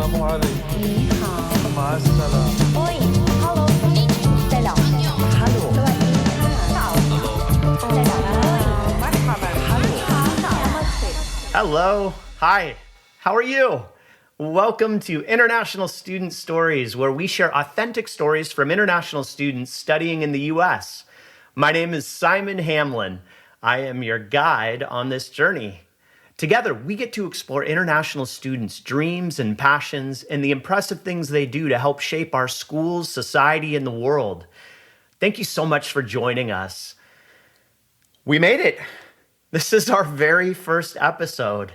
السلام عليكم 你好 مع السلامة Oi Hello Selam Hello สวัสดีค่ะ Selam مرحبا Hello. Hi. How are you? Welcome to International Student Stories, where we share authentic stories from international students studying in the U.S. My name is Simon Hamlin. I am your guide on this journey. Together, we get to explore international students' dreams and passions and the impressive things they do to help shape our schools, society, and the world. Thank you so much for joining us. We made it. This is our very first episode.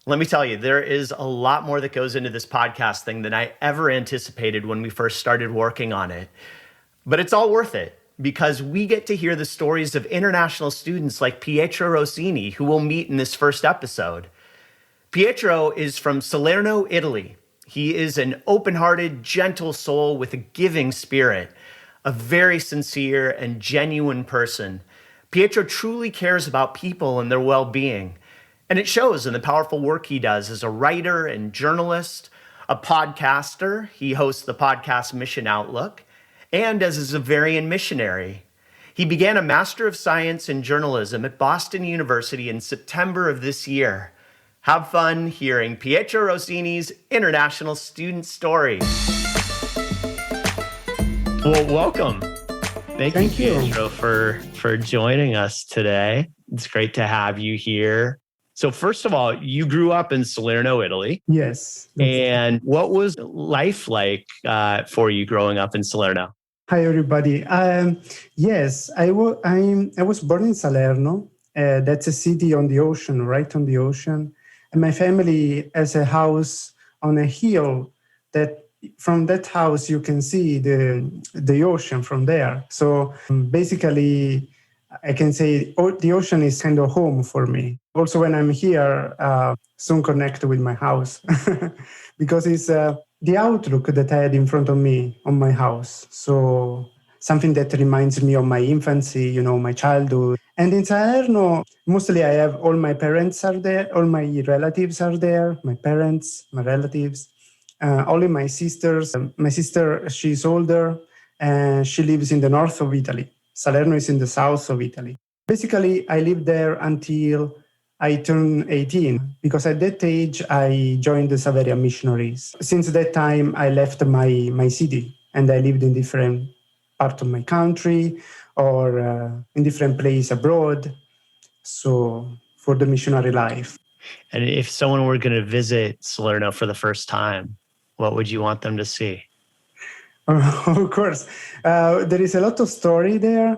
Let me tell you, there is a lot more that goes into this podcast thing than I ever anticipated when we first started working on it. But it's all worth it because we get to hear the stories of international students like Pietro Rossini, who we'll meet in this first episode. Pietro is from Salerno, Italy. He is an open-hearted, gentle soul with a giving spirit, a very sincere and genuine person. Pietro truly cares about people and their well-being, and it shows in the powerful work he does as a writer and journalist, a podcaster. He hosts the podcast Mission Outlook, and as a Xaverian Missionary. He began a Master of Science in Journalism at Boston University in September of this year. Have fun hearing Pietro Rossini's International Student Stories. Well, welcome. Thank you, Pietro, for joining us today. It's great to have you here. So first of all, you grew up in Salerno, Italy. Yes. And what was life like for you growing up in Salerno? Hi, everybody. Yes, I was born in Salerno. That's a city on the ocean, right on the ocean. And my family has a house on a hill that from that house you can see the ocean from there. So basically, I can say the ocean is kind of home for me. Also, when I'm here, soon connect with my house because it's the outlook that I had in front of me on my house. So something that reminds me of my infancy, my childhood. And in Salerno, mostly I have all my parents are there, all my relatives are there, my parents, my relatives, only my sisters. My sister, she's older and she lives in the north of Italy. Salerno is in the south of Italy. Basically, I lived there until I turned 18, because at that age, I joined the Xaverian Missionaries. Since that time, I left my city and I lived in different parts of my country or in different places abroad. So for the missionary life. And if someone were going to visit Salerno for the first time, what would you want them to see? Of course. There is a lot of story there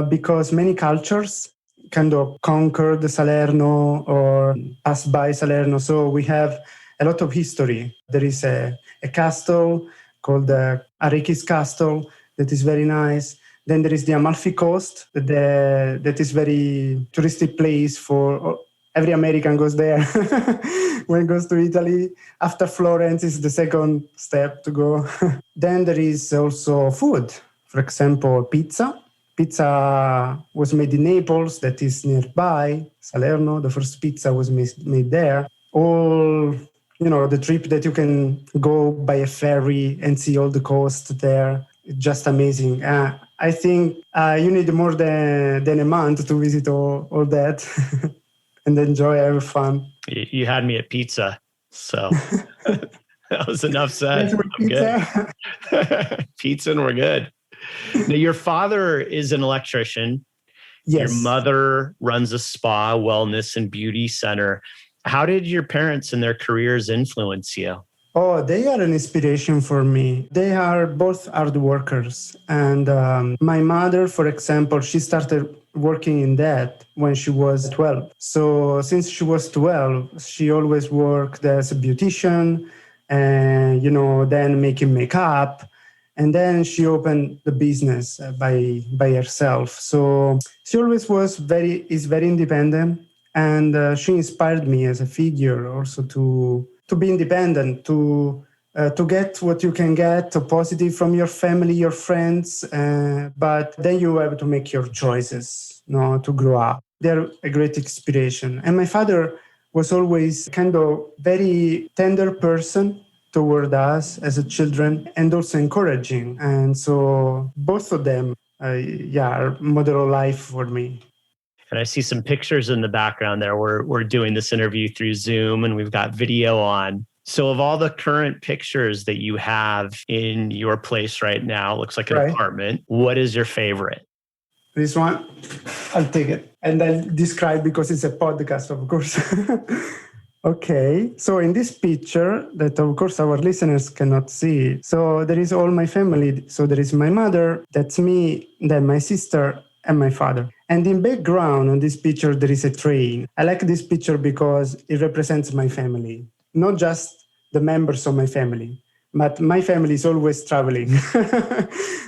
because many cultures kind of conquered Salerno or passed by Salerno. So we have a lot of history. There is a castle called Arechi's Castle that is very nice. Then there is the Amalfi Coast that is very touristic place for every American goes there when it goes to Italy. After Florence is the second step to go. Then there is also food. For example, pizza. Pizza was made in Naples, that is nearby, Salerno. The first pizza was made there. All, the trip that you can go by a ferry and see all the coast there. It's just amazing. I think you need more than a month to visit all that and enjoy, have fun. You had me at pizza, so that was enough said. I'm pizza. Good. Pizza and we're good. Now, your father is an electrician. Yes. Your mother runs a spa, wellness, and beauty center. How did your parents and their careers influence you? Oh, they are an inspiration for me. They are both hard workers. And my mother, for example, she started working in that when she was 12. So since she was 12, she always worked as a beautician and, then making makeup. And then she opened the business by herself. So she always is very independent. And she inspired me as a figure also to be independent, to get what you can get, positive from your family, your friends. But then you have to make your choices, to grow up. They're a great inspiration. And my father was always kind of very tender person. toward us as a children and also encouraging. And so both of them, are model of life for me. And I see some pictures in the background there. We're doing this interview through Zoom and we've got video on. So of all the current pictures that you have in your place right now, it looks like an apartment. What is your favorite? This one, I'll take it. And I'll describe because it's a podcast, of course. Okay, so in this picture that of course our listeners cannot see, so there is all my family. So there is my mother, that's me, then my sister and my father. And in background on this picture, there is a train. I like this picture because it represents my family, not just the members of my family, but my family is always traveling.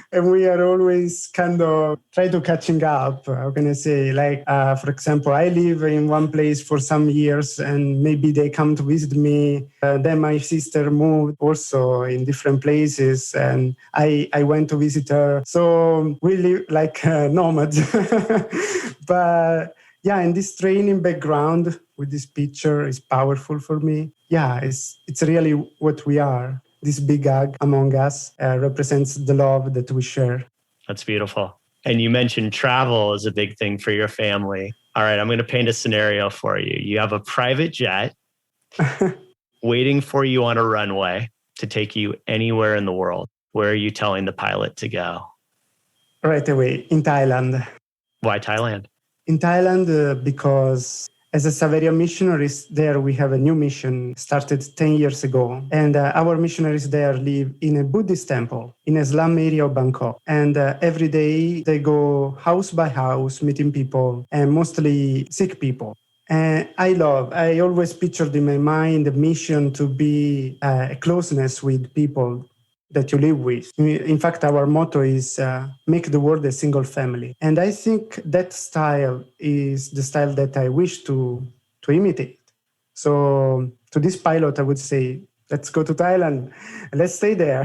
And we are always kind of try to catching up. How can I say? Like, for example, I live in one place for some years and maybe they come to visit me. Then my sister moved also in different places and I went to visit her. So we live like nomads. But yeah, and this training background with this picture is powerful for me. Yeah, it's really what we are. This big hug among us represents the love that we share. That's beautiful. And you mentioned travel is a big thing for your family. All right, I'm going to paint a scenario for you. You have a private jet waiting for you on a runway to take you anywhere in the world. Where are you telling the pilot to go? Right away, in Thailand. Why Thailand? In Thailand, because as a Xaverian Missionaries, there we have a new mission started 10 years ago. And our missionaries there live in a Buddhist temple in a slum area of Bangkok. And every day they go house by house, meeting people, and mostly sick people. And I always pictured in my mind the mission to be a closeness with people that you live with. In fact, our motto is make the world a single family. And I think that style is the style that I wish to imitate. So to this pilot, I would say, let's go to Thailand. Let's stay there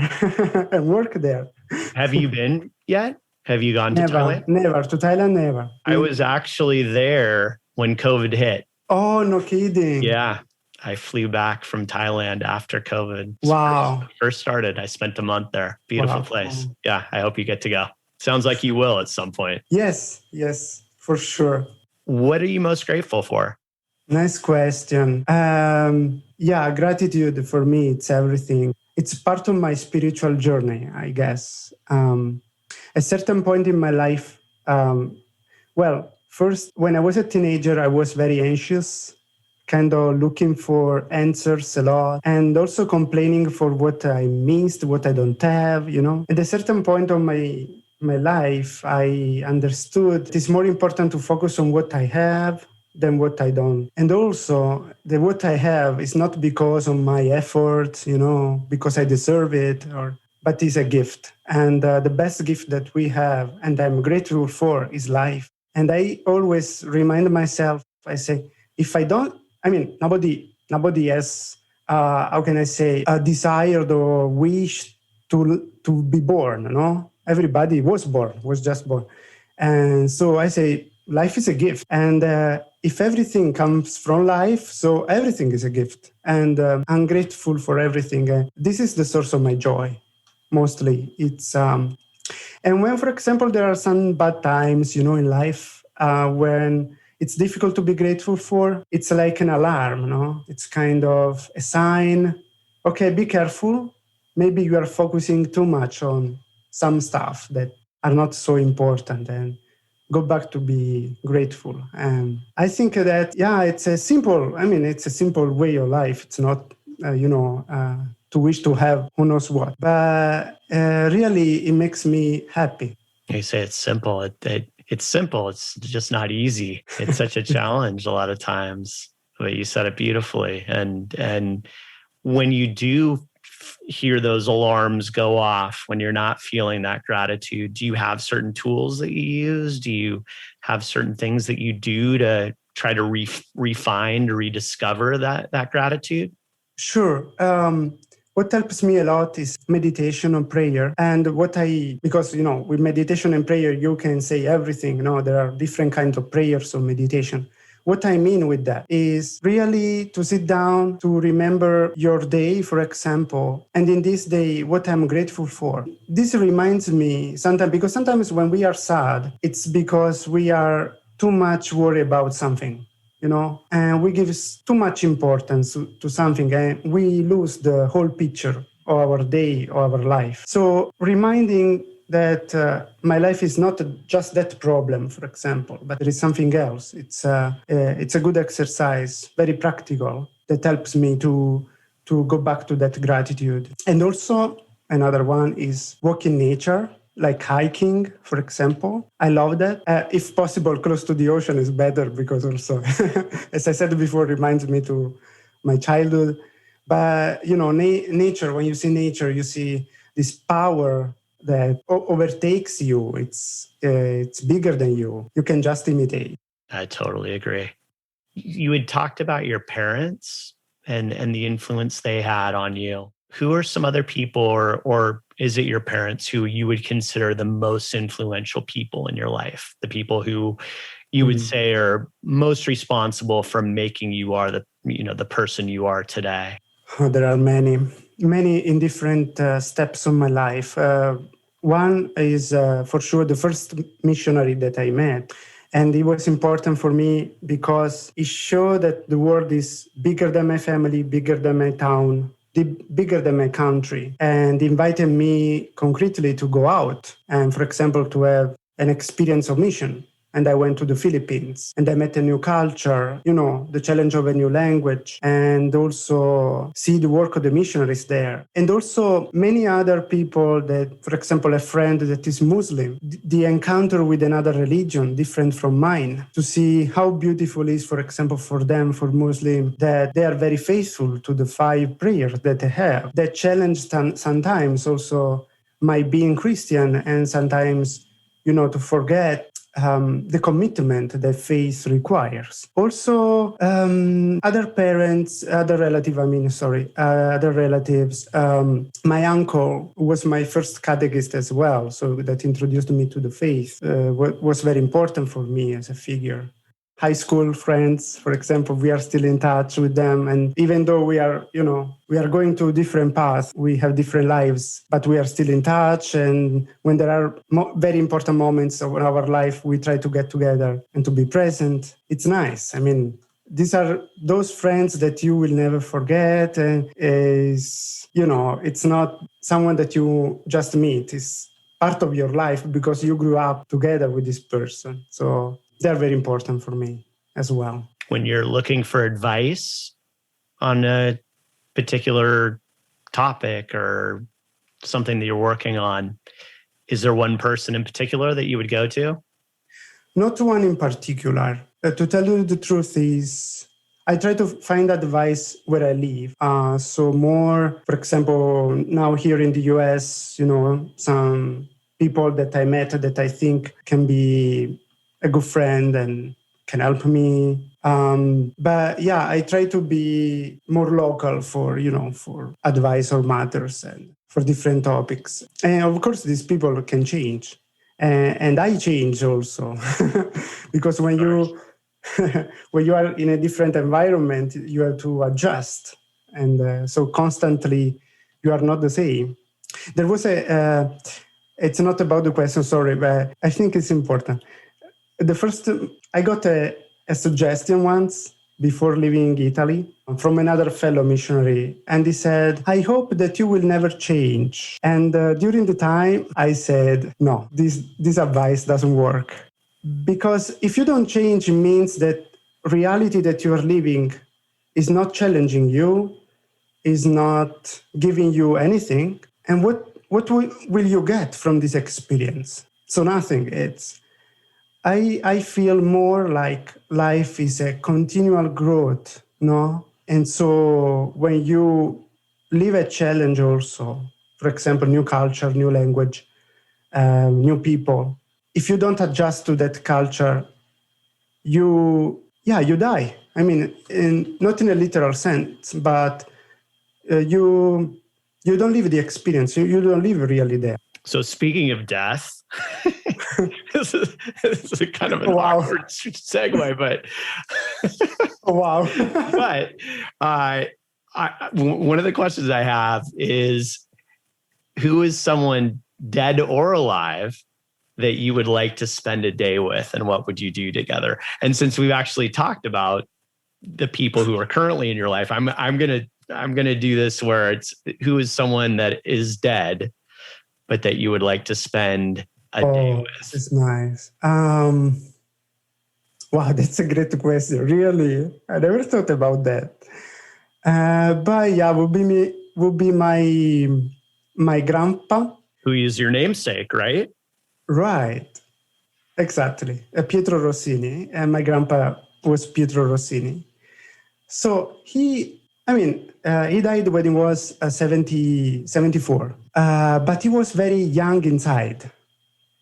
and work there. Have you been yet? Have you gone to Thailand? Never. To Thailand, never. I was actually there when COVID hit. Oh, no kidding. Yeah. I flew back from Thailand after COVID. Wow. First started. I spent a month there. Beautiful place. Yeah, I hope you get to go. Sounds like you will at some point. Yes, for sure. What are you most grateful for? Nice question. Gratitude for me, it's everything. It's part of my spiritual journey, I guess. A certain point in my life, first, when I was a teenager, I was very anxious, kind of looking for answers a lot, and also complaining for what I missed, what I don't have, At a certain point of my life, I understood it is more important to focus on what I have than what I don't. And also, what I have is not because of my effort, because I deserve it, but it's a gift. And the best gift that we have, and I'm grateful for, is life. And I always remind myself, I say, if I don't, nobody has, a desired or wish to be born, Everybody was just born. And so I say, life is a gift. And if everything comes from life, so everything is a gift. And I'm grateful for everything. This is the source of my joy, mostly. It's and when, for example, there are some bad times, in life, when it's difficult to be grateful for, it's like an alarm, It's kind of a sign. Okay, be careful. Maybe you are focusing too much on some stuff that are not so important, and go back to be grateful. And I think that, it's a simple way of life. It's not, to wish to have who knows what, but really it makes me happy. You say it's simple. It's simple. It's just not easy. It's such a challenge a lot of times, but you said it beautifully. And when you do hear those alarms go off, when you're not feeling that gratitude, do you have certain tools that you use? Do you have certain things that you do to try to refine, to rediscover that gratitude? Sure. What helps me a lot is meditation and prayer. And because, with meditation and prayer, you can say everything. There are different kinds of prayers or meditation. what I mean with that is really to sit down, to remember your day, for example, and in this day, what I'm grateful for. This reminds me sometimes, because sometimes when we are sad, it's because we are too much worried about something, and we give too much importance to something, and we lose the whole picture of our day or our life. So reminding that my life is not just that problem, for example, but there is something else. It's a good exercise, very practical, that helps me to go back to that gratitude. And also another one is walk in nature, like hiking, for example. I love that. If possible, close to the ocean is better because also, as I said before, reminds me to my childhood. But, nature, when you see nature, you see this power that overtakes you. It's bigger than you. You can just imitate. I totally agree. You had talked about your parents and the influence they had on you. Who are some other people, or is it your parents who you would consider the most influential people in your life? The people who you would say are most responsible for making you are the person you are today? Oh, there are many in different steps of my life. One is for sure the first missionary that I met. And it was important for me because it showed that the world is bigger than my family, bigger than my town, bigger than my country, and invited me concretely to go out and, for example, to have an experience of mission. And I went to the Philippines and I met a new culture, the challenge of a new language, and also see the work of the missionaries there. And also many other people that, for example, a friend that is Muslim, the encounter with another religion different from mine, to see how beautiful it is, for example, for them, for Muslim, that they are very faithful to the 5 prayers that they have. That challenge sometimes also my being Christian, and sometimes, to forget the commitment that faith requires. Also, other relatives. My uncle was my first catechist as well, so that introduced me to the faith. Was very important for me as a figure. High school friends, for example, we are still in touch with them. And even though we are going to different paths, we have different lives, but we are still in touch. And when there are very important moments of our life, we try to get together and to be present. It's nice. I mean, these are those friends that you will never forget. And it's not someone that you just meet. It's part of your life because you grew up together with this person. So they're very important for me as well. When you're looking for advice on a particular topic or something that you're working on, is there one person in particular that you would go to? Not one in particular. To tell you the truth is, I try to find advice where I live. So more, for example, now here in the US, some people that I met that I think can be a good friend and can help me. But yeah, I try to be more local for advice or matters and for different topics. And of course, these people can change. And I change also. Because when you are in a different environment, you have to adjust. And so constantly, you are not the same. There was it's not about the question, sorry, but I think it's important. I got a suggestion once before leaving Italy from another fellow missionary. And he said, I hope that you will never change. And during the time, I said, no, this advice doesn't work. Because if you don't change, it means that reality that you are living is not challenging you, is not giving you anything. And what will you get from this experience? So nothing. I feel more like life is a continual growth, no? And so when you live a challenge also, for example, new culture, new language, new people, if you don't adjust to that culture, you die. I mean, not in a literal sense, but you don't live the experience. You don't live really there. So speaking of death, this is a kind of an awkward segue, but Oh, wow. But one of the questions I have is, who is someone dead or alive that you would like to spend a day with, and what would you do together? And since we've actually talked about the people who are currently in your life, I'm gonna do this where it's, who is someone that is dead, but that you would like to spend a day with. This is nice. Wow, that's a great question. Really, I never thought about that. But yeah, would be my grandpa. Who is your namesake, right? Right, exactly. Pietro Rossini, and my grandpa was Pietro Rossini. So he died when he was 74, but he was very young inside,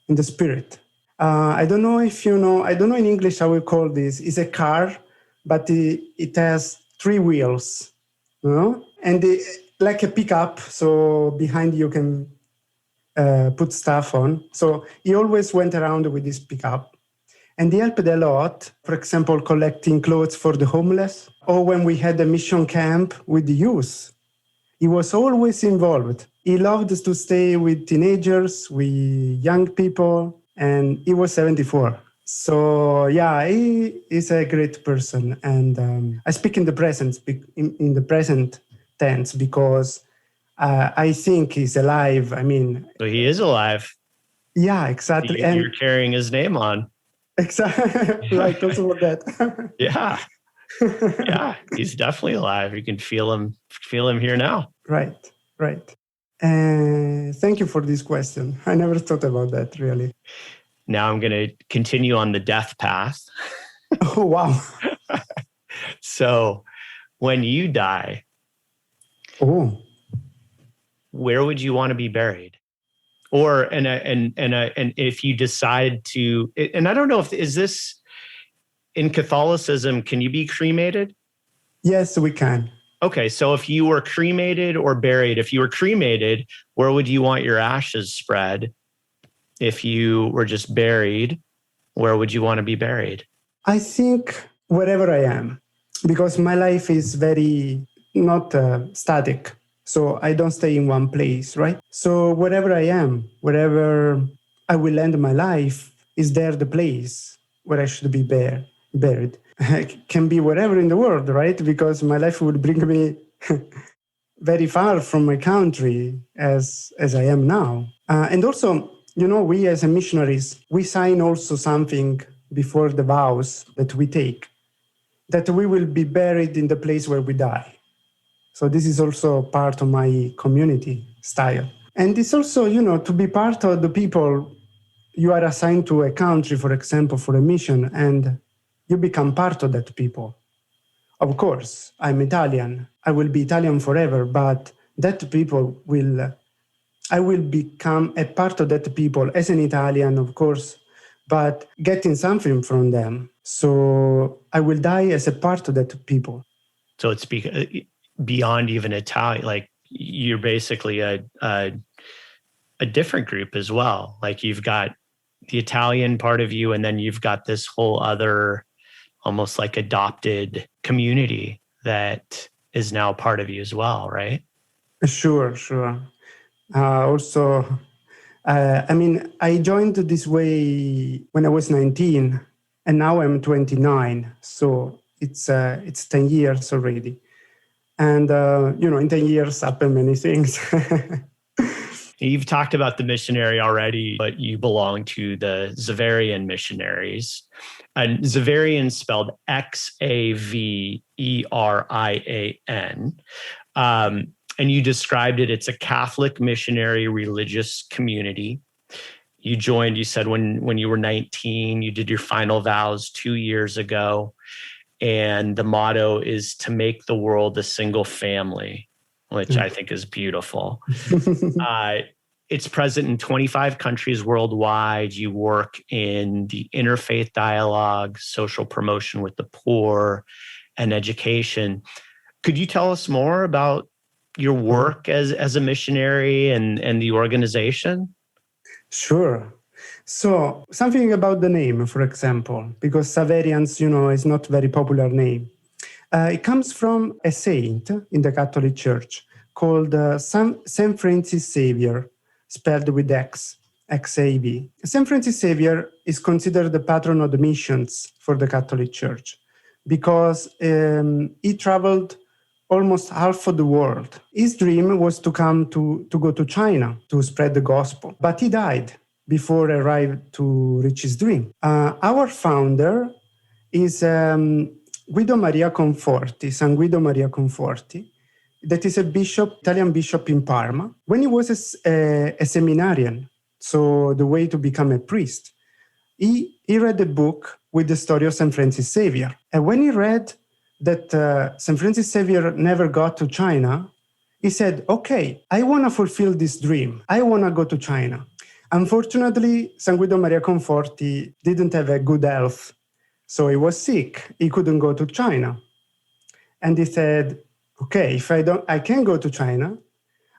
in the spirit. I don't know if you know, I don't know in English how we call this. It's a car, but it has 3 wheels, you know? And like a pickup, so behind you can put stuff on. So he always went around with this pickup. And he helped a lot, for example, collecting clothes for the homeless, or when we had a mission camp with the youth. He was always involved. He loved to stay with teenagers, with young people, and he was 74. So yeah, he is a great person. And I speak in the present, in the present tense, because I think he's alive. I mean... So he is alive. Yeah, exactly. You're carrying his name on. Exactly. Right, also for that. Yeah. Yeah, he's definitely alive. You can feel him here now. Right. Thank you for this question. I never thought about that, really. Now I'm going to continue on the death path. Oh, wow. So when you die, where would you want to be buried? Or, and if you decide to, and I don't know if, is this in Catholicism, can you be cremated? Yes, we can. Okay, so if you were cremated or buried, if you were cremated, where would you want your ashes spread? If you were just buried, where would you want to be buried? I think wherever I am, because my life is very not static. So I don't stay in one place, right? So wherever I am, wherever I will end my life, is there the place where I should be buried? Can be wherever in the world, right? Because my life would bring me very far from my country as I am now. And also, you know, we as missionaries, we sign also something before the vows that we take, that we will be buried in the place where we die. So this is also part of my community style. And it's also, you know, to be part of the people, you are assigned to a country, for example, for a mission, and you become part of that people. Of course, I'm Italian. I will be Italian forever, but that people I will become a part of that people as an Italian, of course, but getting something from them. So I will die as a part of that people. So it's beyond even Italian, like you're basically a different group as well. Like you've got the Italian part of you, and then you've got this whole other almost like adopted community that is now part of you as well, right? Sure. Also, I mean, I joined this way when I was 19, and now I'm 29. So it's 10 years already. And, you know, in 10 years happen many things. You've talked about the missionary already, but you belong to the Xaverian Missionaries. And Xaverian spelled Xaverian. And you described it, it's a Catholic missionary religious community. You joined, you said when you were 19, you did your final vows 2 years ago. And the motto is to make the world a single family, which I think is beautiful. It's present in 25 countries worldwide. You work in the interfaith dialogue, social promotion with the poor, and education. Could you tell us more about your work as a missionary and the organization? Sure. So something about the name, for example, because Xaverians, is not very popular name. It comes from a saint in the Catholic Church called Saint Francis Xavier, spelled with X, X-A-V. Saint Francis Xavier is considered the patron of the missions for the Catholic Church because he traveled almost half of the world. His dream was to go to China to spread the gospel, but he died before arrived to reach his dream. Our founder is Guido Maria Conforti, San Guido Maria Conforti, that is a bishop, Italian bishop in Parma. When he was a seminarian, so the way to become a priest, he read a book with the story of St. Francis Xavier. And when he read that St. Francis Xavier never got to China, he said, okay, I want to fulfill this dream. I want to go to China. Unfortunately, San Guido Maria Conforti didn't have a good health. So he was sick. He couldn't go to China. And he said, okay, if I can go to China,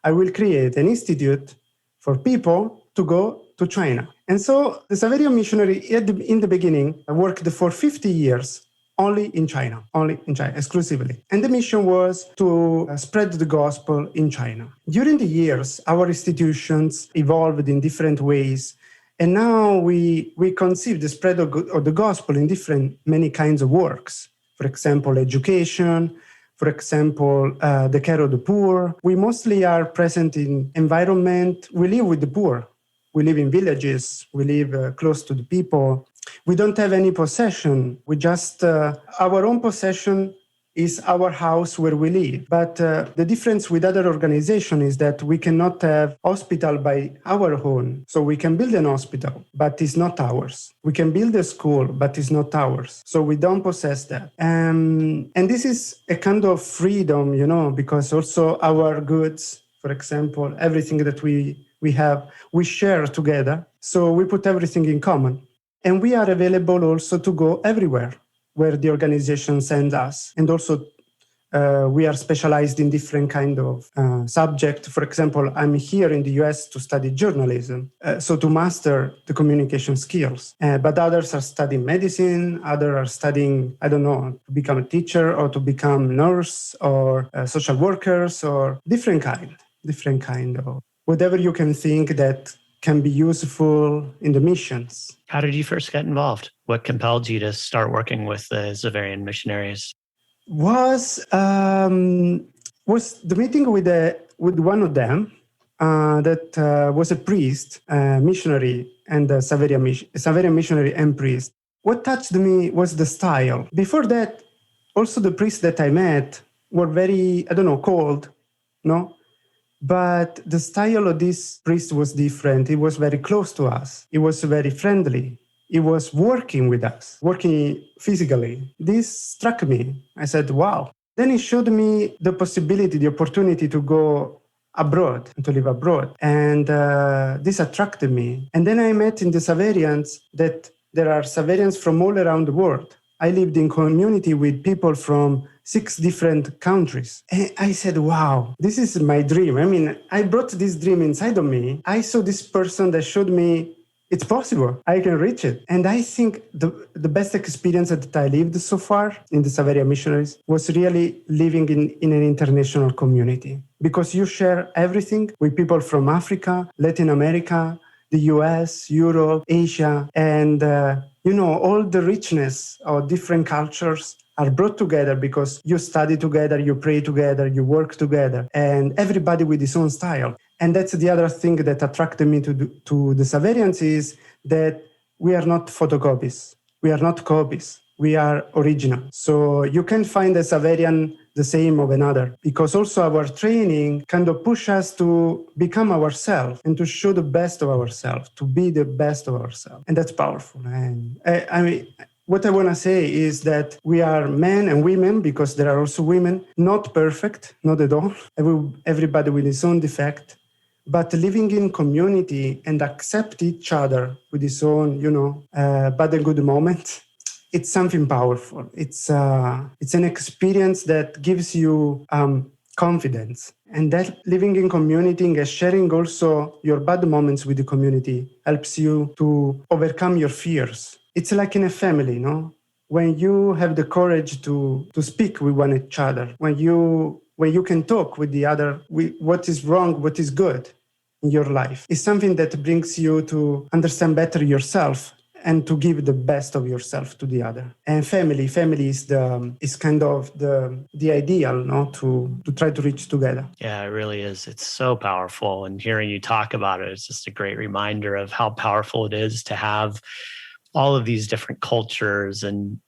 I will create an institute for people to go to China. And so the Xaverian Missionary in the beginning worked for 50 years only in China, exclusively. And the mission was to spread the gospel in China. During the years, our institutions evolved in different ways. And now we conceive the spread of the gospel in many kinds of works. For example, education, for example, the care of the poor. We mostly are present in environment. We live with the poor. We live in villages. We live close to the people. We don't have any possession. We just, our own possession is our house where we live. But the difference with other organizations is that we cannot have hospital by our own. So we can build an hospital, but it's not ours. We can build a school, but it's not ours. So we don't possess that. And this is a kind of freedom, because also our goods, for example, everything that we have, we share together. So we put everything in common. And we are available also to go everywhere where the organization sends us. And also we are specialized in different kind of subject. For example, I'm here in the US to study journalism, so to master the communication skills. But others are studying medicine, others are studying, to become a teacher or to become nurse or social workers or different kind of whatever you can think that can be useful in the missions. How did you first get involved? What compelled you to start working with the Xaverian Missionaries? Was the meeting with one of them that was a priest, missionary, and a Xaverian missionary and priest. What touched me was the style. Before that, also the priests that I met were very, cold, no? But the style of this priest was different. He was very close to us. He was very friendly. He was working with us, working physically. This struck me. I said, wow. Then he showed me the possibility, the opportunity to go abroad, to live abroad. And this attracted me. And then I met in the Xaverians that there are Xaverians from all around the world. I lived in community with people from 6 different countries. And I said, wow, this is my dream. I mean, I brought this dream inside of me. I saw this person that showed me it's possible. I can reach it. And I think the best experience that I lived so far in the Xaverian Missionaries was really living in an international community, because you share everything with people from Africa, Latin America, the US, Europe, Asia, and all the richness of different cultures are brought together because you study together, you pray together, you work together, and everybody with his own style. And that's the other thing that attracted me to the Xaverians is that we are not photocopies. We are not copies. We are original. So you can find a Xaverian the same of another, because also our training kind of push us to become ourselves and to show the best of ourselves, to be the best of ourselves. And that's powerful. And what I want to say is that we are men and women, because there are also women, not perfect, not at all. Everybody with his own defect, but living in community and accept each other with his own, bad and good moment. It's something powerful. It's an experience that gives you confidence. And that living in community and sharing also your bad moments with the community helps you to overcome your fears. It's like in a family, no? When you have the courage to speak with one each other, when you can talk with the other, what is wrong, what is good in your life, it's something that brings you to understand better yourself and to give the best of yourself to the other. And family is kind of the ideal, no, to try to reach together. Yeah, it really is. It's so powerful. And hearing you talk about it, it's just a great reminder of how powerful it is to have all of these different cultures and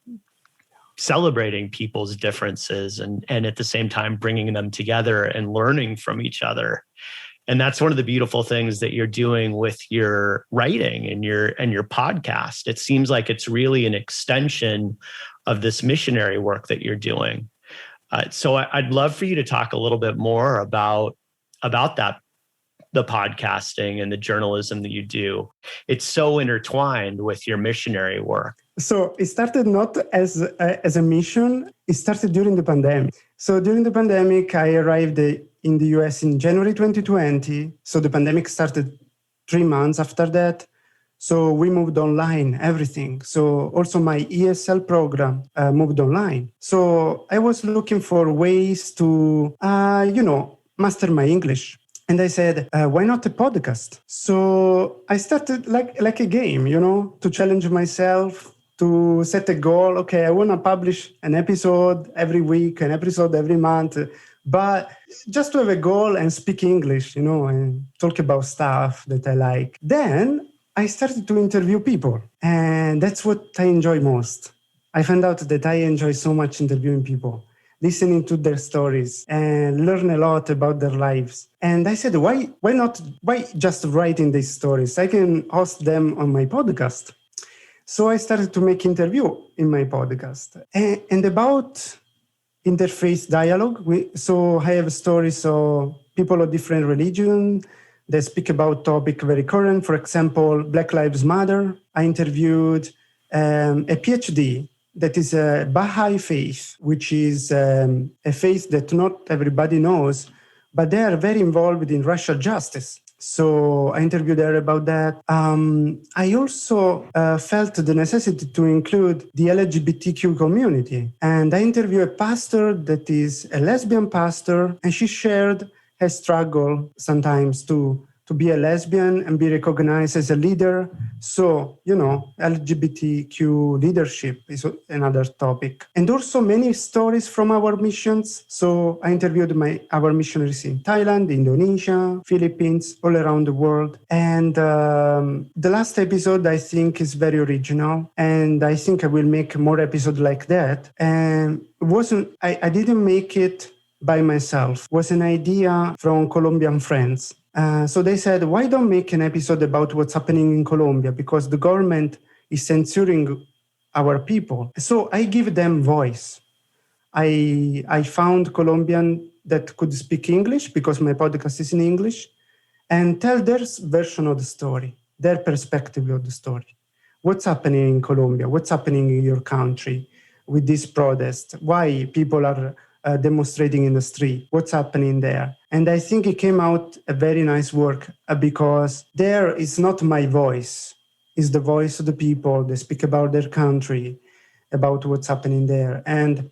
celebrating people's differences and at the same time bringing them together and learning from each other. And that's one of the beautiful things that you're doing with your writing and your podcast. It seems like it's really an extension of this missionary work that you're doing. So I'd love for you to talk a little bit more about that, the podcasting and the journalism that you do. It's so intertwined with your missionary work. So it started not as a mission. It started during the pandemic. So during the pandemic, I arrived in the US in January 2020. So the pandemic started 3 months after that. So we moved online, everything. So also my ESL program moved online. So I was looking for ways to, master my English. And I said, why not a podcast? So I started like a game, to challenge myself, to set a goal. Okay, I want to publish an episode every week, an episode every month, but just to have a goal and speak English, and talk about stuff that I like. Then I started to interview people, and that's what I enjoy most. I found out that I enjoy so much interviewing people, listening to their stories and learn a lot about their lives. And I said, why just writing these stories? I can host them on my podcast. So I started to make interview in my podcast. And about interfaith dialogue, so I have stories of people of different religions. They speak about topic very current. For example, Black Lives Matter. I interviewed a PhD that is a Baha'i faith, which is a faith that not everybody knows, but they are very involved in racial justice. So I interviewed her about that. I also felt the necessity to include the LGBTQ community. And I interviewed a pastor that is a lesbian pastor, and she shared her struggle sometimes to be a lesbian and be recognized as a leader. So, LGBTQ leadership is another topic. And also many stories from our missions. So I interviewed our missionaries in Thailand, Indonesia, Philippines, all around the world. And the last episode, I think, is very original. And I think I will make more episodes like that. And I didn't make it by myself. It was an idea from Colombian friends. So they said, why don't make an episode about what's happening in Colombia? Because the government is censoring our people. So I give them voice. I found Colombian that could speak English because my podcast is in English and tell their version of the story, their perspective of the story. What's happening in Colombia? What's happening in your country with this protest? Why people are demonstrating in the street? What's happening there? And I think it came out a very nice work because there is not my voice. It's the voice of the people. They speak about their country, about what's happening there. And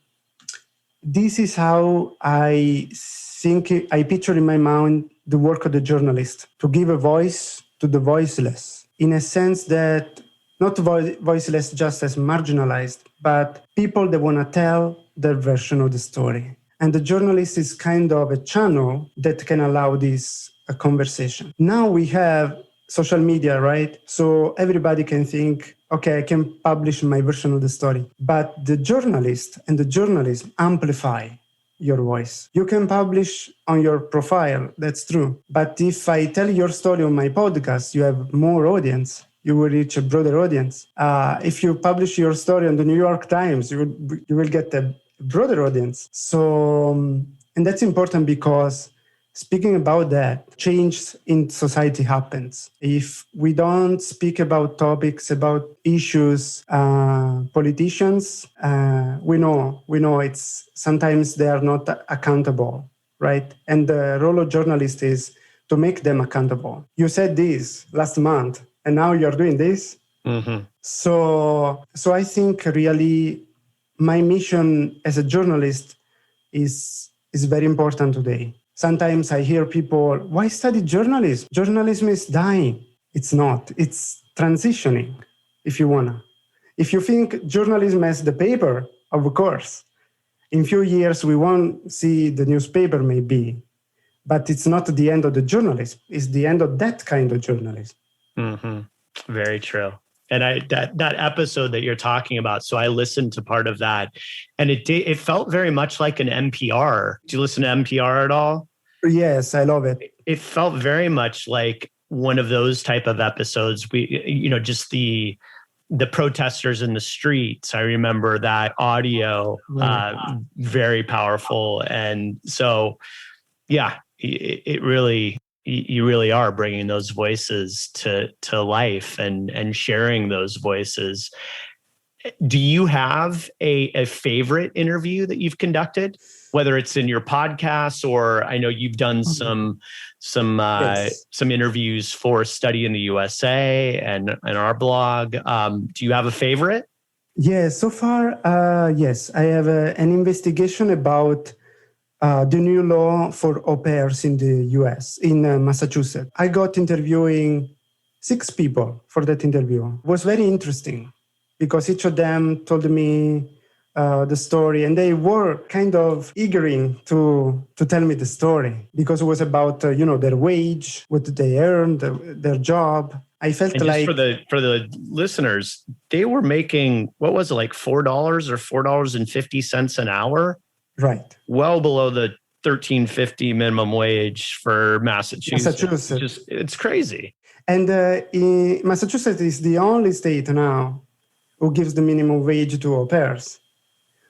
this is how I think I picture in my mind the work of the journalist, to give a voice to the voiceless, in a sense that not voiceless just as marginalized, but people that want to tell their version of the story. And the journalist is kind of a channel that can allow this conversation. Now we have social media, right? So everybody can think, okay, I can publish my version of the story. But the journalist and the journalism amplify your voice. You can publish on your profile, that's true. But if I tell your story on my podcast, you have more audience. You will reach a broader audience. If you publish your story on the New York Times, you will get a broader audience. So, and that's important because speaking about that, change in society happens. If we don't speak about topics, about issues, politicians, we know it's sometimes they are not accountable. right? And the role of journalist is to make them accountable. You said this last month, and now you're doing this. Mm-hmm. So I think really my mission as a journalist is very important today. Sometimes I hear people, why study journalism? Journalism is dying. It's not. It's transitioning, if you wanna. If you think journalism as the paper, of course, in few years we won't see the newspaper maybe, but it's not the end of the journalism. It's the end of that kind of journalism. Mm-hmm. Very true. And that episode that you're talking about, so I listened to part of that, and it felt very much like an NPR. Do you listen to NPR at all? Yes, I love it. It felt very much like one of those type of episodes. Just the protesters in the streets. I remember that audio, very powerful. And so, yeah, it really, you really are bringing those voices to life and sharing those voices. Do you have a favorite interview that you've conducted, whether it's in your podcast or I know you've done some interviews for Study in the USA and our blog. Do you have a favorite? Yes, so far, yes. I have an investigation about the new law for au pairs in the US, in Massachusetts. I got interviewing 6 people for that interview. It was very interesting because each of them told me the story, and they were kind of eagering to tell me the story because it was about their wage, what they earned, their job. I felt and like for the listeners, they were making, what was it, like $4 or $4.50 an hour? Right. Well below the $13.50 minimum wage for Massachusetts. It's crazy. And in Massachusetts is the only state now who gives the minimum wage to au pairs.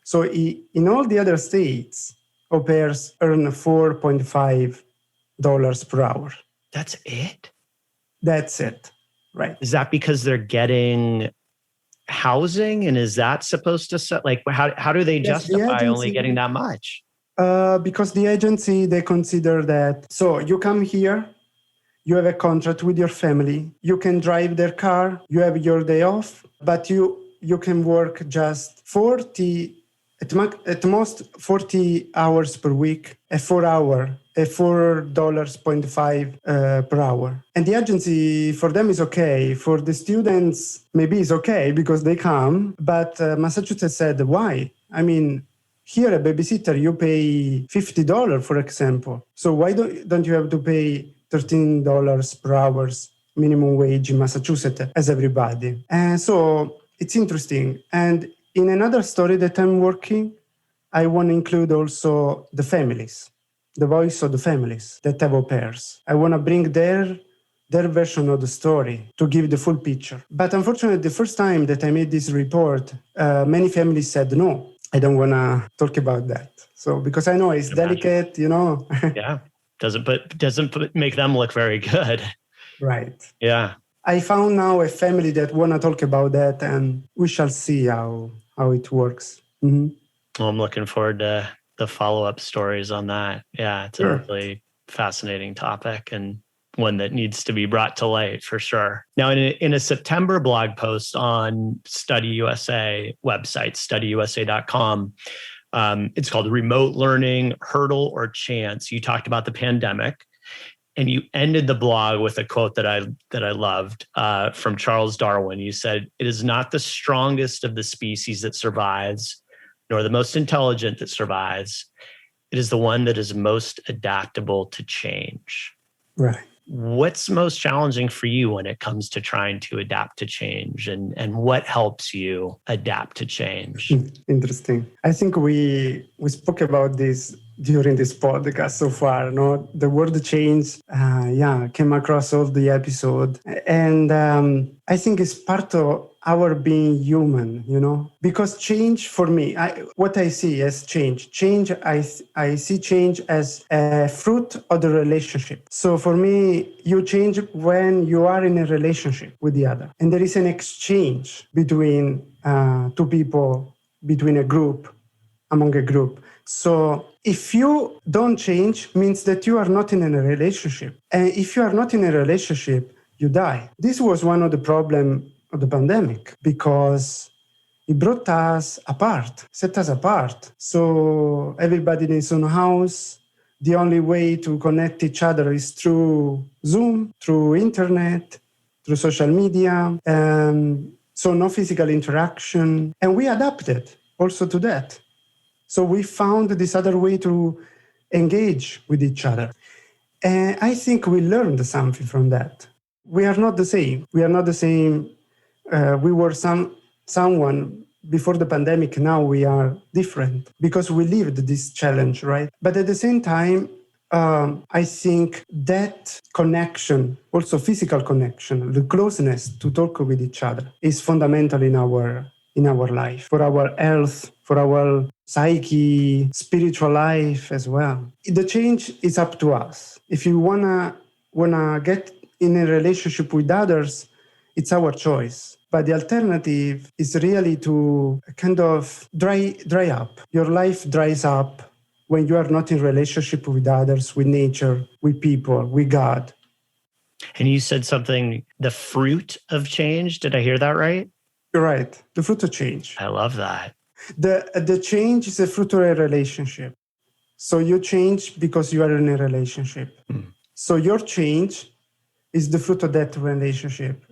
So in all the other states, au pairs earn $4.5 per hour. That's it? That's it, right. Is that because they're getting housing? And is that supposed to set, like, how do they justify only getting that much? Because the agency, they consider that, so you come here, you have a contract with your family, you can drive their car, you have your day off, but you can work just 40, at most 40 hours per week, a $4.5 per hour. And the agency, for them, is okay. For the students, maybe it's okay because they come. But Massachusetts said, why? I mean, here, a babysitter, you pay $50, for example. So why don't you have to pay $13 per hour minimum wage in Massachusetts as everybody? And so it's interesting. And in another story that I'm working, I want to include also the families, the voice of the families that have au pairs. I want to bring their version of the story to give the full picture. But unfortunately, the first time that I made this report, many families said, no, I don't want to talk about that. So because I know it's delicate, Yeah, doesn't make them look very good. Right. Yeah. I found now a family that want to talk about that, and we shall see how it works. Mm-hmm. Well, I'm looking forward to the follow-up stories on that. Yeah, it's a really fascinating topic and one that needs to be brought to light for sure. Now, in a September blog post on Study USA website, studyusa.com, it's called Remote Learning, Hurdle or Chance. You talked about the pandemic, and you ended the blog with a quote that I loved from Charles Darwin. You said, "It is not the strongest of the species that survives, nor the most intelligent that survives. It is the one that is most adaptable to change." Right. What's most challenging for you when it comes to trying to adapt to change, and what helps you adapt to change? Interesting. I think we spoke about this during this podcast so far. No, the word change, came across all the episode, and I think it's part of our being human, because change for me, what I see as change, I see change as a fruit of the relationship. So for me, you change when you are in a relationship with the other, and there is an exchange between two people, between a group among a group. So if you don't change, means that you are not in a relationship. And if you are not in a relationship, you die. This was one of the problems of the pandemic, because it brought us apart, set us apart. So everybody in his own house. The only way to connect each other is through Zoom, through internet, through social media. So no physical interaction. And we adapted also to that. So we found this other way to engage with each other. And I think we learned something from that. We are not the same. We are not the same. We were someone before the pandemic. Now we are different because we lived this challenge, right? But at the same time, I think that connection, also physical connection, the closeness to talk with each other, is fundamental in our life, for our health, for our psyche, spiritual life as well. The change is up to us. If you wanna get in a relationship with others, it's our choice. But the alternative is really to kind of dry up. Your life dries up when you are not in relationship with others, with nature, with people, with God. And you said something, the fruit of change. Did I hear that right? You're right. The fruit of change. I love that. The change is a fruit of a relationship. So you change because you are in a relationship. So your change is the fruit of that relationship.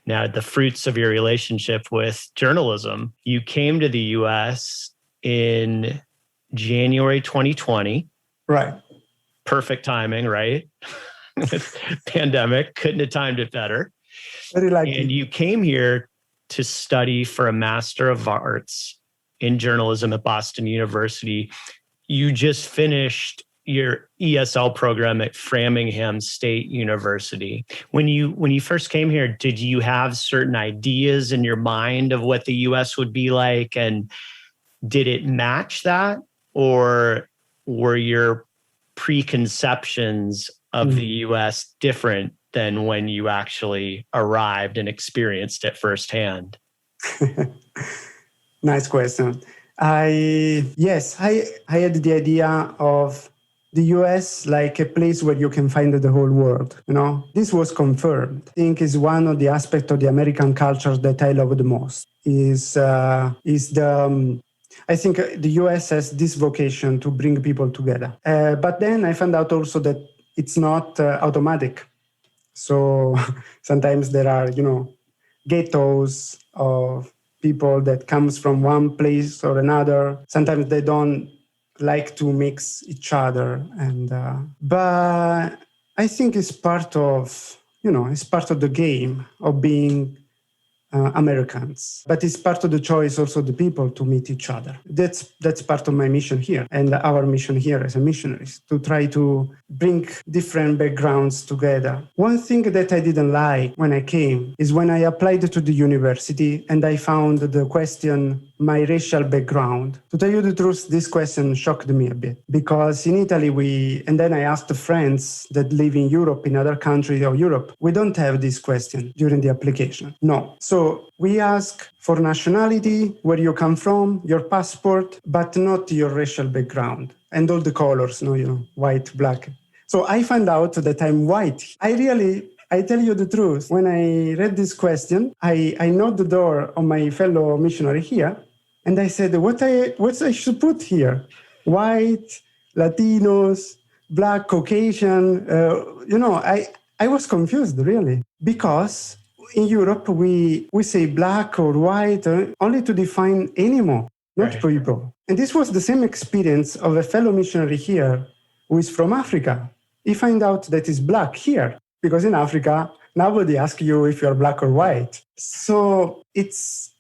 Now, the fruits of your relationship with journalism. You came to the US in January 2020. Right. Perfect timing, right? Pandemic. Couldn't have timed it better. Very likely. And you came here to study for a Master of Arts in journalism at Boston University. You just finished your ESL program at Framingham State University. When you first came here, did you have certain ideas in your mind of what the US would be like? And did it match that? Or were your preconceptions of the US different than when you actually arrived and experienced it firsthand? Nice question. I had the idea of the US like a place where you can find the whole world. This was confirmed. I think is one of the aspects of the American culture that I love the most. I think the US has this vocation to bring people together. But then I found out also that it's not automatic. So sometimes there are, ghettos of people that comes from one place or another. Sometimes they don't like to mix each other. But I think it's part of the game of being Americans, but it's part of the choice also the people to meet each other. That's part of my mission here, and our mission here as a missionaries, to try to bring different backgrounds together. One thing that I didn't like when I came is when I applied to the university and I found the question, my racial background. To tell you the truth, this question shocked me a bit, because in Italy and then I asked friends that live in Europe, in other countries of Europe, we don't have this question during the application. No. So we ask for nationality, where you come from, your passport, but not your racial background and all the colors, white, black. So I found out that I'm white. I tell you the truth. When I read this question, I knocked the door on my fellow missionary here, and I said, what I should put here? White, Latinos, Black, Caucasian. I was confused, really, because in Europe, we say black or white only to define animal, not Right. people. And this was the same experience of a fellow missionary here who is from Africa. He found out that he's black here, because in Africa, nobody asks you if you're black or white. So it's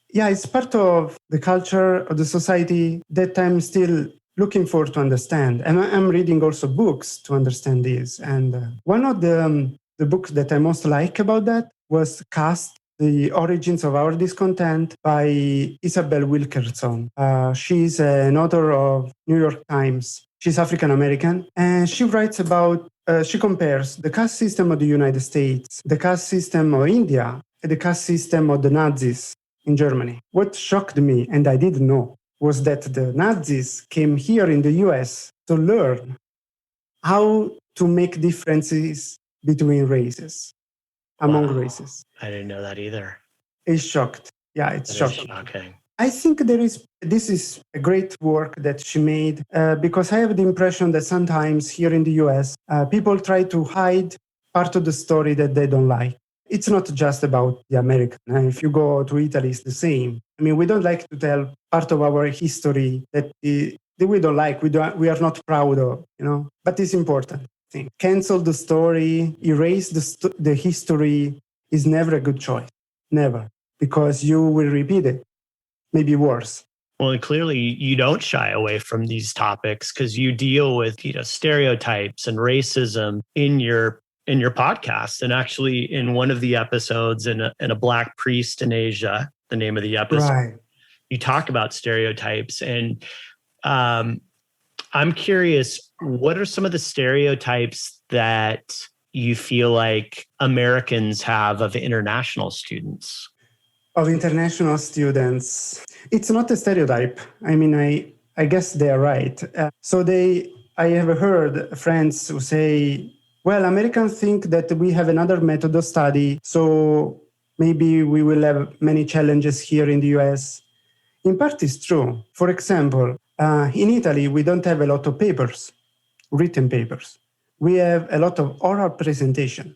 part of the culture of the society that I'm still looking for to understand. And I'm reading also books to understand this. And one of the books that I most like about that was Cast, The Origins of Our Discontent by Isabel Wilkerson. She's an author of New York Times. She's African-American, and she writes about, she compares the caste system of the United States, the caste system of India, and the caste system of the Nazis in Germany. What shocked me, and I didn't know, was that the Nazis came here in the US to learn how to make differences between races, among races. I didn't know that either. It's shocked. Yeah, it's That is shocking. shocking. I think this is a great work that she made because I have the impression that sometimes here in the US, people try to hide part of the story that they don't like. It's not just about the American. If you go to Italy, it's the same. I mean, we don't like to tell part of our history that we don't like, we are not proud of, but it's important. Cancel the story, erase the history is never a good choice. Never. Because you will repeat it. Maybe worse. Well, and clearly you don't shy away from these topics because you deal with stereotypes and racism in your podcast. And actually, in one of the episodes, in a Black priest in Asia, the name of the episode, right, you talk about stereotypes. And I'm curious, what are some of the stereotypes that you feel like Americans have of international students? Of international students, it's not a stereotype. I mean, I guess they are right. I have heard friends who say, well, Americans think that we have another method of study, so maybe we will have many challenges here in the US. In part, it's true. For example, in Italy, we don't have a lot of papers, written papers. We have a lot of oral presentation.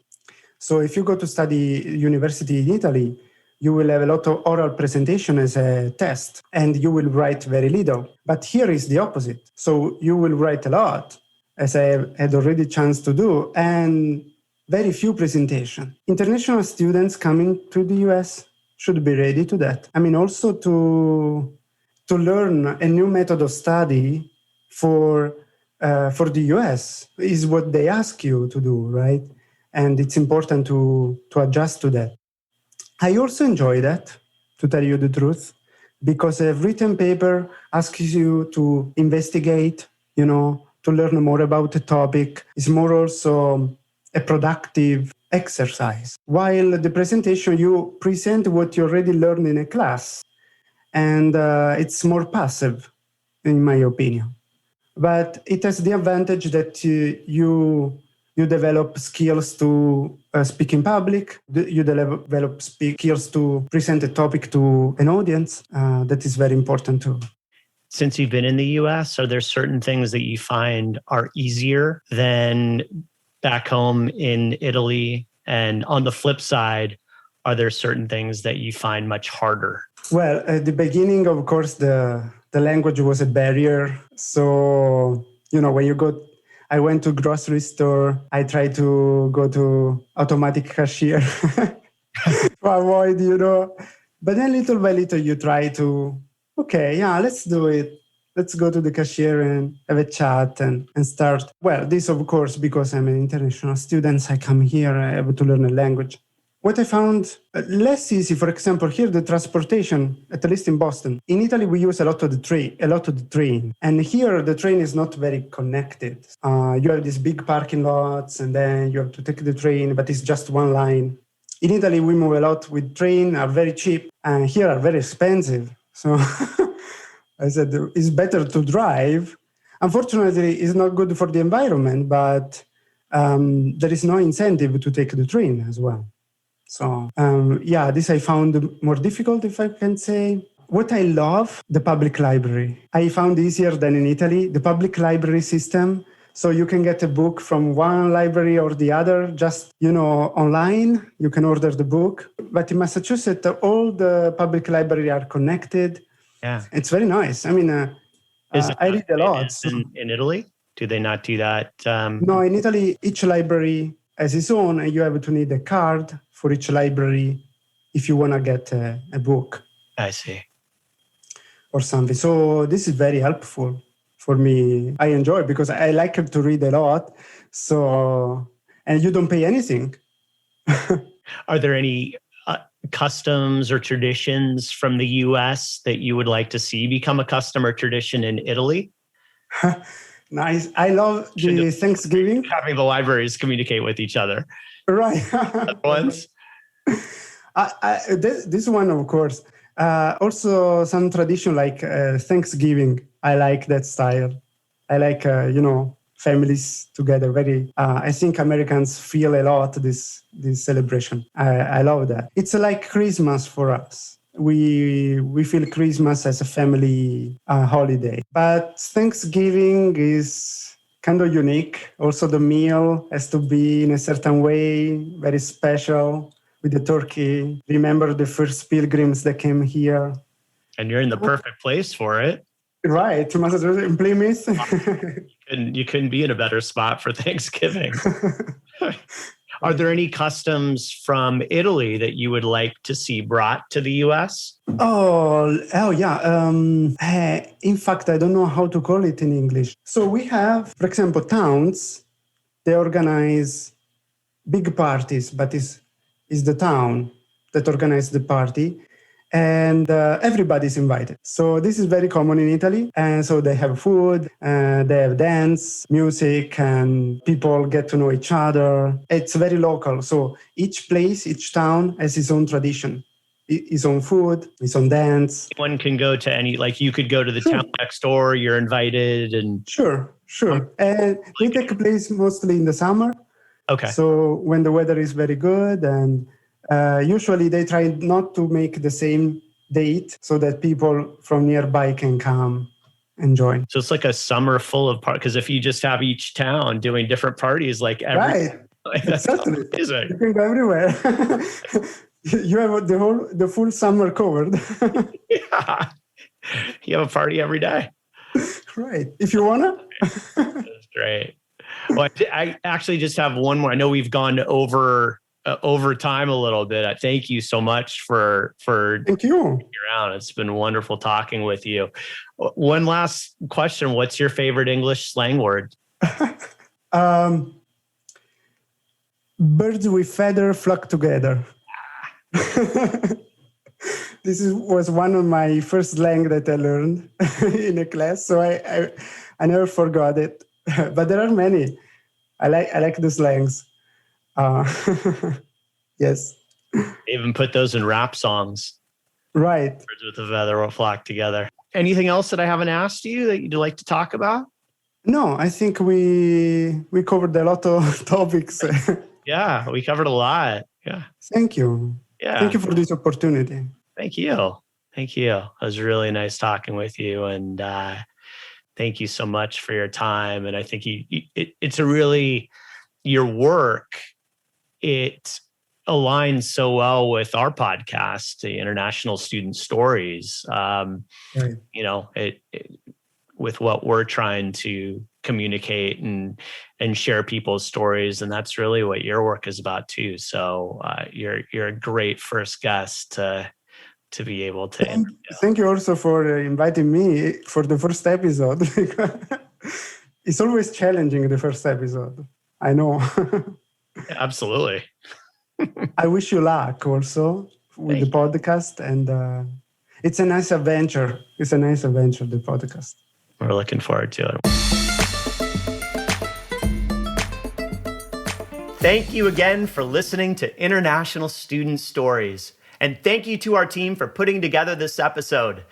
So if you go to study university in Italy, you will have a lot of oral presentation as a test, and you will write very little. But here is the opposite. So you will write a lot, as I had already chance to do, and very few presentation. International students coming to the US should be ready to that. I mean, also to learn a new method of study for the US is what they ask you to do, right? And it's important to adjust to that. I also enjoy that, to tell you the truth, because a written paper asks you to investigate, to learn more about the topic. It's more also a productive exercise. While the presentation, you present what you already learned in a class, and it's more passive, in my opinion. But it has the advantage that you develop skills to speak in public. You develop skills to present a topic to an audience. That is very important too. Since you've been in the US, are there certain things that you find are easier than back home in Italy? And on the flip side, are there certain things that you find much harder? Well, at the beginning, of course, the language was a barrier. So, when I went to grocery store, I tried to go to automatic cashier to avoid, But then little by little, you try to, let's do it. Let's go to the cashier and have a chat and start. Well, this, of course, because I'm an international student, I come here, I have to learn a language. What I found less easy, for example, here the transportation, at least in Boston. In Italy, we use a lot of the train. And here, the train is not very connected. You have these big parking lots, and then you have to take the train, but it's just one line. In Italy, we move a lot with train, are very cheap, and here are very expensive. So I said, it's better to drive. Unfortunately, it's not good for the environment, but there is no incentive to take the train as well. So, this I found more difficult, if I can say. What I love, the public library. I found easier than in Italy, the public library system. So you can get a book from one library or the other, just, online. You can order the book. But in Massachusetts, all the public libraries are connected. Yeah. It's very nice. I mean, I read a lot. In Italy? Do they not do that? No, in Italy, each library has its own, and you have to need a card for each library if you want to get a book. I see. Or something. So this is very helpful for me. I enjoy it because I like to read a lot. So, and you don't pay anything. Are there any customs or traditions from the US that you would like to see become a custom or tradition in Italy? Nice. I love the Thanksgiving. Having the libraries communicate with each other. Right. Once. This one, of course. Also some tradition like Thanksgiving. I like that style. I like, families together. Very, I think Americans feel a lot this celebration. I love that. It's like Christmas for us. We feel Christmas as a family holiday, but Thanksgiving is kind of unique. Also, the meal has to be in a certain way, very special with the turkey. Remember the first pilgrims that came here. And you're in the perfect place for it. Right, Massachusetts, in Plymouth. You couldn't be in a better spot for Thanksgiving. Are there any customs from Italy that you would like to see brought to the US? Oh yeah. In fact, I don't know how to call it in English. So we have, for example, towns. They organize big parties, but it's the town that organizes the party. And everybody's invited. So this is very common in Italy. And so they have food, they have dance, music, and people get to know each other. It's very local. So each place, each town has its own tradition, its own food, its own dance. One can go to any, like you could go to the town next door, you're invited. And Sure. And they take place mostly in the summer. Okay. So when the weather is very good, and usually they try not to make the same date so that people from nearby can come and join. So it's like a summer full of parties, because if you just have each town doing different parties, like Right. That's Exactly. amazing. You can go everywhere. You have the full summer covered. Yeah. You have a party every day. Right. If you wanna. That's great. Well, I actually just have one more. I know we've gone over time a little bit. Thank you so much for Thank you. around. It's been wonderful talking with you. One last question. What's your favorite English slang word? Birds with feather flock together. This was one of my first slang that I learned in a class, so I never forgot it. But there are many. I like the slangs. Yes. They even put those in rap songs. Right. Birds with a feather will flock together. Anything else that I haven't asked you that you'd like to talk about? No, I think we covered a lot of topics. Yeah, we covered a lot. Yeah. Thank you. Yeah. Thank you for this opportunity. Thank you. It was really nice talking with you. And thank you so much for your time. And I think it's a really, your work, it aligns so well with our podcast, the International Student Stories. Right. With what we're trying to communicate and share people's stories, and that's really what your work is about too. So you're a great first guest to be able to. Thank you also for inviting me for the first episode. It's always challenging, the first episode. I know. Absolutely. I wish you luck also with the podcast, and it's a nice adventure. It's a nice adventure, the podcast. We're looking forward to it. Thank you again for listening to International Student Stories. And thank you to our team for putting together this episode.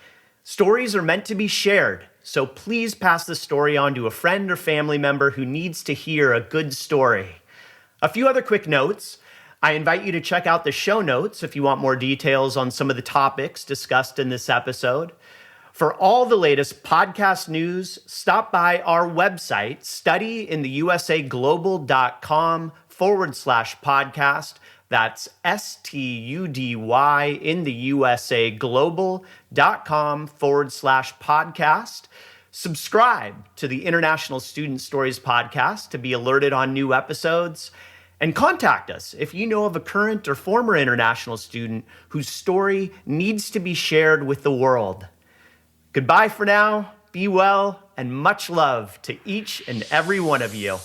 Stories are meant to be shared, so please pass the story on to a friend or family member who needs to hear a good story. A few other quick notes. I invite you to check out the show notes if you want more details on some of the topics discussed in this episode. For all the latest podcast news, stop by our website, studyintheusaglobal.com/podcast. That's STUDY in the USA global.com/podcast. Subscribe to the International Student Stories podcast to be alerted on new episodes. And contact us if you know of a current or former international student whose story needs to be shared with the world. Goodbye for now, be well, and much love to each and every one of you.